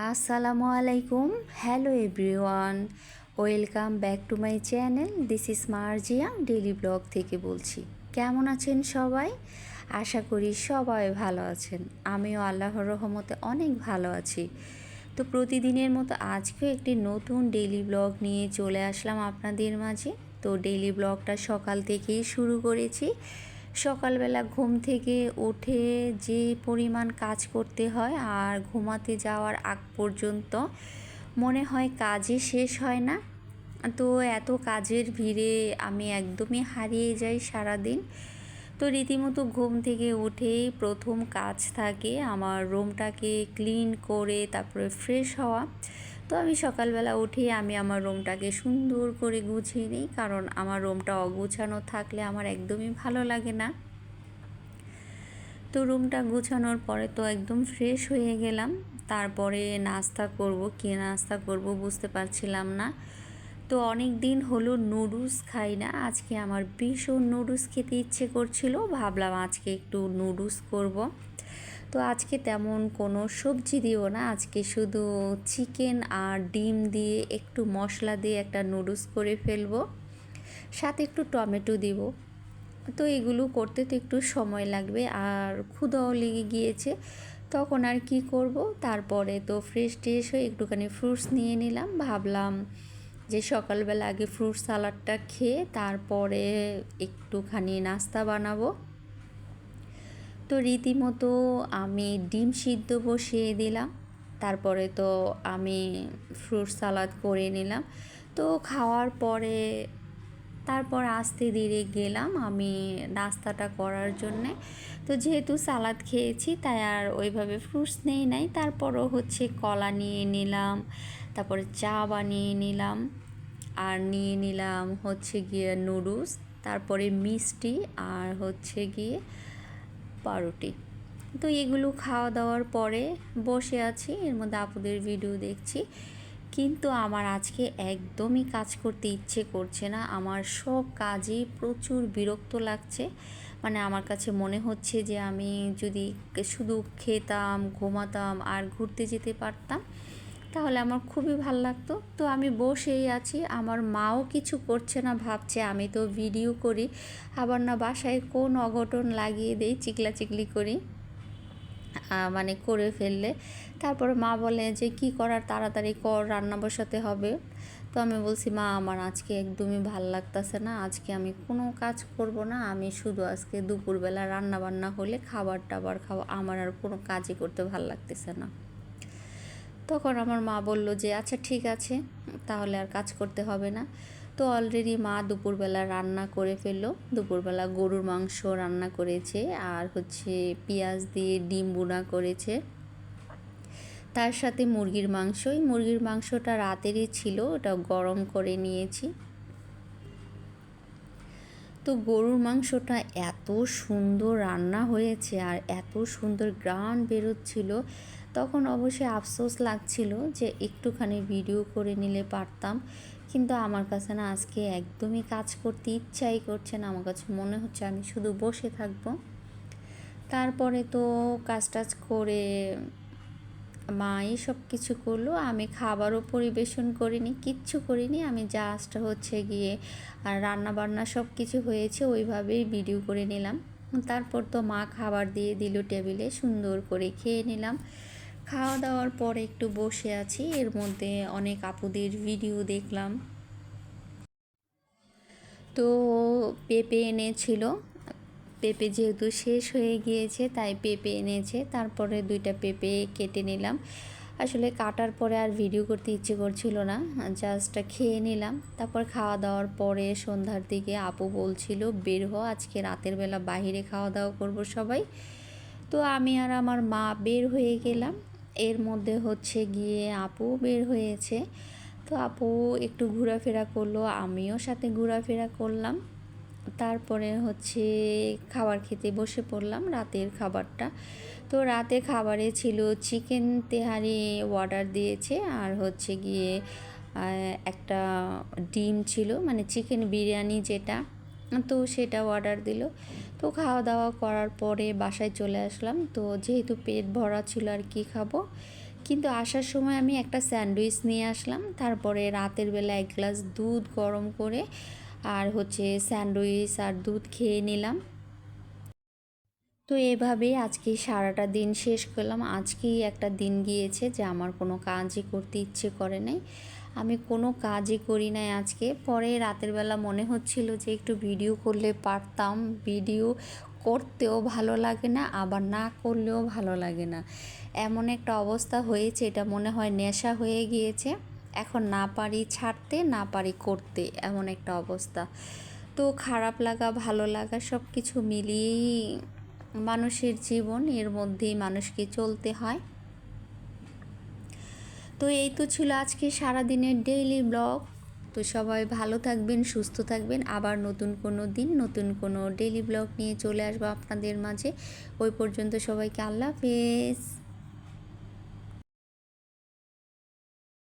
আসসালামু আলাইকুম। Hello everyone, welcome back to my channel. This is Marjia daily blog থেকে বলছি। কেমন আছেন সবাই? আশা করি সবাই ভালো আছেন। আমিও আল্লাহর রহমতে অনেক ভালো আছি। তো প্রতিদিনের মতো আজকেও একটি নতুন ডেইলি ব্লগ নিয়ে চলে আসলাম আপনাদের মাঝে। তো ডেইলি ব্লগটা সকাল থেকেই শুরু করেছি। সকালবেলা ঘুম থেকে উঠে যে পরিমাণ কাজ করতে হয় আর ঘুমাতে যাওয়ার আগ পর্যন্ত মনে হয় কাজই শেষ হয় না। তো এত কাজের ভিড়ে আমি একদমই হারিয়ে যাই সারাদিন। তো রীতিমতো ঘুম থেকে উঠেই প্রথম কাজ থাকে আমার রুমটাকে ক্লিন করে তারপরে ফ্রেশ হওয়া। তো আমি সকালবেলা উঠেই আমি আমার রুমটাকে সুন্দর করে গুছিয়ে নিই, কারণ আমার রুমটা অগুছানো থাকলে আমার একদমই ভালো লাগে না। তো রুমটা গুছানোর পরে তো একদম ফ্রেশ হয়ে গেলাম। তারপরে নাস্তা করব, কী নাস্তা করব বুঝতে পারছিলাম না। তো অনেক দিন হলো নুডলস খাই না, আজকে আমার ভীষণ নুডলস খেতে ইচ্ছে করছিল, ভাবলাম আজকে একটু নুডলস করব। তো আজকে তেমন কোনো সবজি দিও না, আজকে শুধু চিকেন আর ডিম দিয়ে একটু মশলা দিয়ে একটা নুডলস করে ফেলবো, সাথে একটু টমেটো দিব। তো এগুলো করতে তো একটু সময় লাগবে আর ক্ষুধাও লেগে গিয়েছে, তখন আর কি করব। তারপরে তো ফ্রেশ ট্রেশ হয়ে একটুখানি ফ্রুটস নিয়ে নিলাম, ভাবলাম যে সকালবেলা আগে ফ্রুট সালাডটা খেয়ে তারপরে একটুখানি নাস্তা বানাবো। তো রীতিমতো আমি ডিম সিদ্ধ বসিয়ে দিলাম, তারপরে তো আমি ফ্রুট সালাদ করে নিলাম। তো খাওয়ার পরে তারপর আস্তে ধীরে গেলাম আমি নাস্তাটা করার জন্যে। তো যেহেতু সালাদ খেয়েছি তাই আর ওইভাবে ফ্রুটস নেই নাই, তারপরও হচ্ছে কলা নিয়ে নিলাম, তারপরে চা বানিয়ে নিলাম, আর নিয়ে নিলাম হচ্ছে গিয়ে নুডলস, তারপরে মিষ্টি, আর হচ্ছে গিয়ে পাউরুটি। তো এগুলো খাওয়া দাওয়ার পরে বসে আছি, এর মধ্যে আপুদের ভিডিও দেখছি। কিন্তু আমার আজকে একদমই কাজ করতে ইচ্ছে করছে না, আমার সব কাজেই প্রচুর বিরক্ত লাগছে। মানে আমার কাছে মনে হচ্ছে যে আমি যদি শুধু খেতাম, ঘুমাতাম আর ঘুরতে যেতে পারতাম তাহলে আমার খুবই ভাল লাগতো। তো আমি বসেই আছি, আমার মাও কিছু করছে না, ভাবছে আমি তো ভিডিও করি, আবার না বাসায় কোন অঘটন লাগিয়ে দেই চিকলাচিকলি করি, মানে করে ফেললে। তারপরে মা বলে যে কি করার তাড়াতাড়ি কর, রান্না বসাতে হবে। তো আমি বলছি মা আমার আজকে একদমই ভাল লাগতেছে না, আজকে আমি কোনো কাজ করব না, আমি শুধু আজকে দুপুরবেলা রান্না বান্না হলে খাবার টাবার খাওয়া, আমার আর কোনো কাজই করতে ভাল লাগতেছে না। তখন আমার মা বলল যে আচ্ছা ঠিক আছে, তাহলে আর কাজ করতে হবে না। তো অলরেডি মা দুপুরবেলা রান্না করে ফেললো, দুপুরবেলা গরুর মাংস রান্না করেছে আর হচ্ছে পেঁয়াজ দিয়ে ডিম বোনা করেছে, তার সাথে মুরগির মাংস। এই মুরগির মাংসটা রাতেরই ছিল, ওটা গরম করে নিয়েছি। তো গরুর মাংসটা এত সুন্দর রান্না হয়েছে আর এত সুন্দর গ্রান বেরোচ্ছিল, তখন অবশ্যই আফসোস লাগছিল যে একটুখানি ভিডিও করে নিলে পারতাম। কিন্তু আমার কাছে না আজকে একদমই কাজ করতে ইচ্ছাই করছে না, আমার কাছে মনে হচ্ছে আমি শুধু বসে থাকবো। তারপরে তো কাজ টাজ করে মাই সব কিছু করলো, আমি খাবারও পরিবেশন করিনি, কিচ্ছু করিনি, আমি জাস্ট হচ্ছে গিয়ে আর রান্না বান্না সব কিছু হয়েছে ওইভাবেই ভিডিও করে নিলাম। তারপর তো মা খাবার দিয়ে দিল টেবিলে, সুন্দর করে খেয়ে নিলাম। খাওয়া দাওয়ার পরে একটু বসে আছি, এর মধ্যে অনেক আপুদের ভিডিও দেখলাম। তো পেঁপে এনেছিল, পেঁপে যেহেতু শেষ হয়ে গিয়েছে তাই পেঁপে এনেছে, তারপরে দুইটা পেঁপে কেটে নিলাম। আসলে কাটার পরে আর ভিডিও করতে ইচ্ছে করছিল না, জাস্ট খেয়ে নিলাম। তারপর খাওয়া দাওয়ার পরে সন্ধ্যার দিকে আপু বলছিল বের হ, আজকে রাতের বেলা বাহিরে খাওয়া দাওয়া করব সবাই। তো আমি আর আমার মা বের হয়ে গেলাম, এর মধ্যে হচ্ছে গিয়ে আপু বের হয়েছে। তো আপু একটু ঘোরাফেরা করলো, আমিও সাথে ঘোরাফেরা করলাম। তারপরে হচ্ছে খাবার খেতে বসে পড়লাম, রাতের খাবারটা। তো রাতে খাবারে ছিল চিকেন তেহারি অর্ডার দিয়েছে, আর হচ্ছে গিয়ে একটা ডিম ছিল, মানে চিকেন বিরিয়ানি যেটা, তো সেটা অর্ডার দিল। তো খাওয়া দাওয়া করার পরে বাসায় চলে আসলাম। তো যেহেতু পেট ভরা ছিল আর কি খাবো, কিন্তু আসার সময় আমি একটা স্যান্ডউইচ নিয়ে আসলাম, তারপরে রাতের বেলা 1 গ্লাস দুধ গরম করে আর হচ্ছে স্যান্ডউইচ আর দুধ খেয়ে নিলাম। তো এভাবেই আজকে সারাটা দিন শেষ করলাম। আজকেই একটা দিন গিয়েছে যে আমার কোনো কাজই করতে ইচ্ছে করে নাই, আমি কোনো কাজই করি নাই আজকে। পরে রাতের বেলা মনে হচ্ছিল যে একটু ভিডিও করলে পারতাম, ভিডিও করতেও ভালো লাগে না, আবার না করলেও ভালো লাগে না, এমন একটা অবস্থা হয়েছে। এটা মনে হয় নেশা হয়ে গিয়েছে, এখন না পারি ছাড়তে, না পারি করতে, এমন একটা অবস্থা। তো খারাপ লাগা ভালো লাগা সব কিছু মিলিয়েই মানুষের জীবন, এর মধ্যেই মানুষকে চলতে হয়। তো এই তো ছিল আজকে সারাদিনের ডেইলি ব্লগ। তো সবাই ভালো থাকবেন, সুস্থ থাকবেন, আবার নতুন কোনো দিন নতুন কোনো ডেইলি ব্লগ নিয়ে চলে আসবো আপনাদের মাঝে। ওই পর্যন্ত সবাইকে আল্লাহ হাফেজ।